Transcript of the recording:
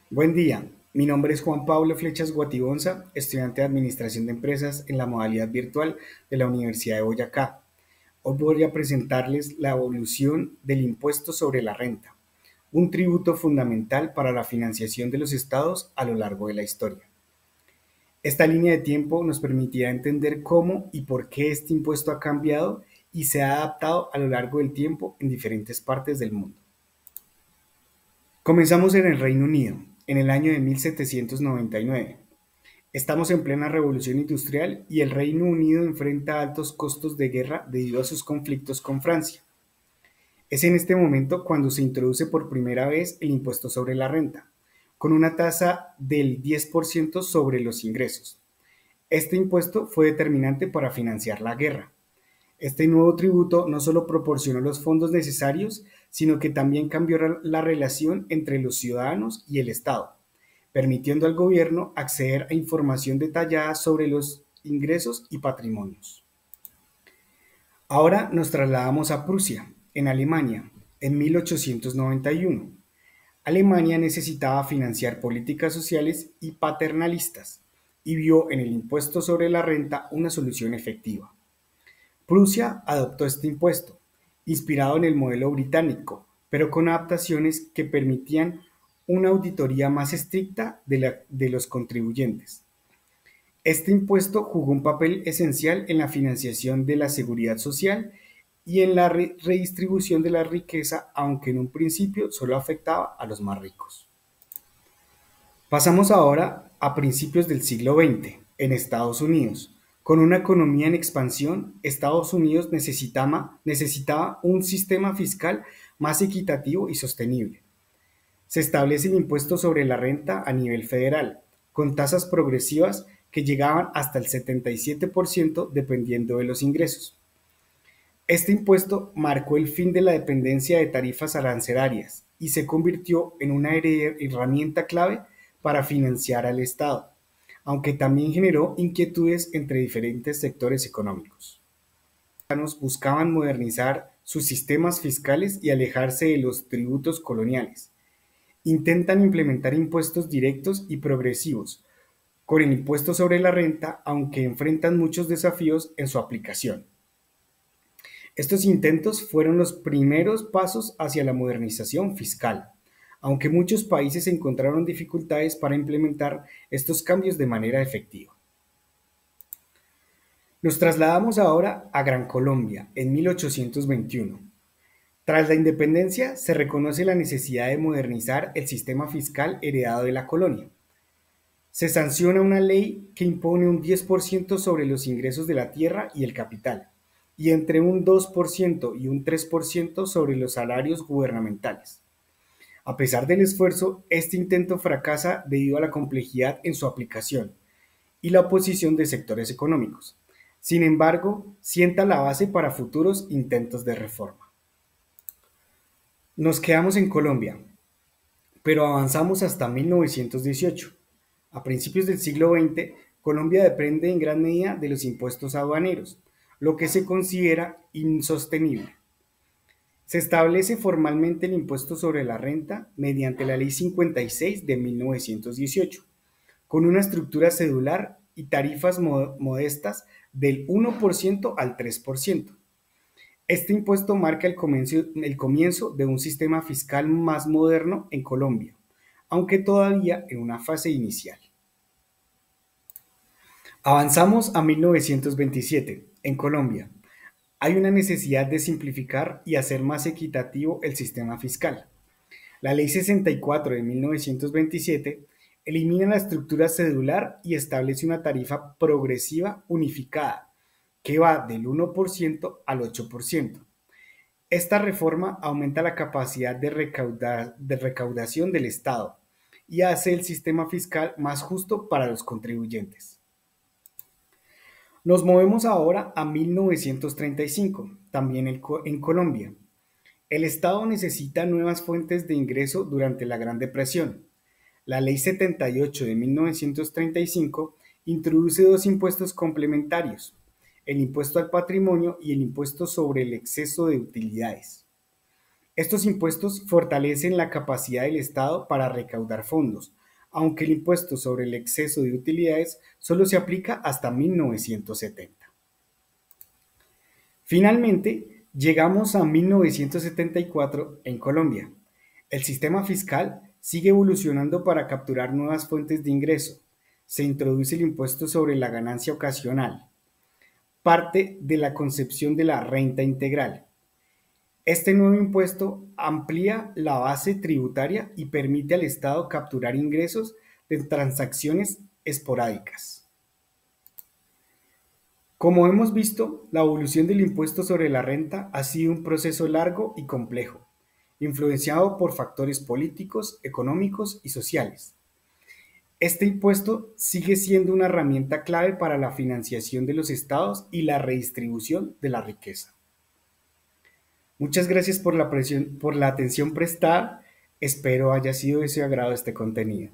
Buen día, mi nombre es Juan Pablo Flechas Guatibonza, estudiante de Administración de Empresas en la modalidad virtual de la Universidad de Boyacá. Hoy voy a presentarles la evolución del impuesto sobre la renta, un tributo fundamental para la financiación de los estados a lo largo de la historia. Esta línea de tiempo nos permitirá entender cómo y por qué este impuesto ha cambiado y se ha adaptado a lo largo del tiempo en diferentes partes del mundo. Comenzamos en el Reino Unido, en el año de 1799. Estamos en plena revolución industrial y el Reino Unido enfrenta altos costos de guerra debido a sus conflictos con Francia. Es en este momento cuando se introduce por primera vez el impuesto sobre la renta, con una tasa del 10% sobre los ingresos. Este impuesto fue determinante para financiar la guerra. Este nuevo tributo no solo proporcionó los fondos necesarios, sino que también cambió la relación entre los ciudadanos y el Estado, permitiendo al gobierno acceder a información detallada sobre los ingresos y patrimonios. Ahora nos trasladamos a Prusia, en Alemania, en 1891. Alemania necesitaba financiar políticas sociales y paternalistas y vio en el impuesto sobre la renta una solución efectiva. Prusia adoptó este impuesto, inspirado en el modelo británico, pero con adaptaciones que permitían una auditoría más estricta de los contribuyentes. Este impuesto jugó un papel esencial en la financiación de la seguridad social y en la redistribución de la riqueza, aunque en un principio solo afectaba a los más ricos. Pasamos ahora a principios del siglo XX, en Estados Unidos. Con una economía en expansión, Estados Unidos necesitaba un sistema fiscal más equitativo y sostenible. Se establece el impuesto sobre la renta a nivel federal, con tasas progresivas que llegaban hasta el 77% dependiendo de los ingresos. Este impuesto marcó el fin de la dependencia de tarifas arancelarias y se convirtió en una herramienta clave para financiar al Estado, aunque también generó inquietudes entre diferentes sectores económicos. Los americanos buscaban modernizar sus sistemas fiscales y alejarse de los tributos coloniales. Intentan implementar impuestos directos y progresivos, con el impuesto sobre la renta, aunque enfrentan muchos desafíos en su aplicación. Estos intentos fueron los primeros pasos hacia la modernización fiscal, aunque muchos países encontraron dificultades para implementar estos cambios de manera efectiva. Nos trasladamos ahora a Gran Colombia en 1821. Tras la independencia, se reconoce la necesidad de modernizar el sistema fiscal heredado de la colonia. Se sanciona una ley que impone un 10% sobre los ingresos de la tierra y el capital, y entre un 2% y un 3% sobre los salarios gubernamentales. A pesar del esfuerzo, este intento fracasa debido a la complejidad en su aplicación y la oposición de sectores económicos. Sin embargo, sienta la base para futuros intentos de reforma. Nos quedamos en Colombia, pero avanzamos hasta 1918. A principios del siglo XX, Colombia depende en gran medida de los impuestos aduaneros, lo que se considera insostenible. Se establece formalmente el impuesto sobre la renta mediante la Ley 56 de 1918, con una estructura cedular y tarifas modestas del 1% al 3%. Este impuesto marca el comienzo de un sistema fiscal más moderno en Colombia, aunque todavía en una fase inicial. Avanzamos a 1927, en Colombia. Hay una necesidad de simplificar y hacer más equitativo el sistema fiscal. La Ley 64 de 1927 elimina la estructura cedular y establece una tarifa progresiva unificada que va del 1% al 8%. Esta reforma aumenta la capacidad de recaudación del Estado y hace el sistema fiscal más justo para los contribuyentes. Nos movemos ahora a 1935, también en Colombia. El Estado necesita nuevas fuentes de ingreso durante la Gran Depresión. La Ley 78 de 1935 introduce dos impuestos complementarios, el impuesto al patrimonio y el impuesto sobre el exceso de utilidades. Estos impuestos fortalecen la capacidad del Estado para recaudar fondos, aunque el impuesto sobre el exceso de utilidades solo se aplica hasta 1970. Finalmente, llegamos a 1974 en Colombia. El sistema fiscal sigue evolucionando para capturar nuevas fuentes de ingreso. Se introduce el impuesto sobre la ganancia ocasional, parte de la concepción de la renta integral. Este nuevo impuesto amplía la base tributaria y permite al Estado capturar ingresos de transacciones esporádicas. Como hemos visto, la evolución del impuesto sobre la renta ha sido un proceso largo y complejo, influenciado por factores políticos, económicos y sociales. Este impuesto sigue siendo una herramienta clave para la financiación de los estados y la redistribución de la riqueza. Muchas gracias por la atención prestada. Espero haya sido de su agrado este contenido.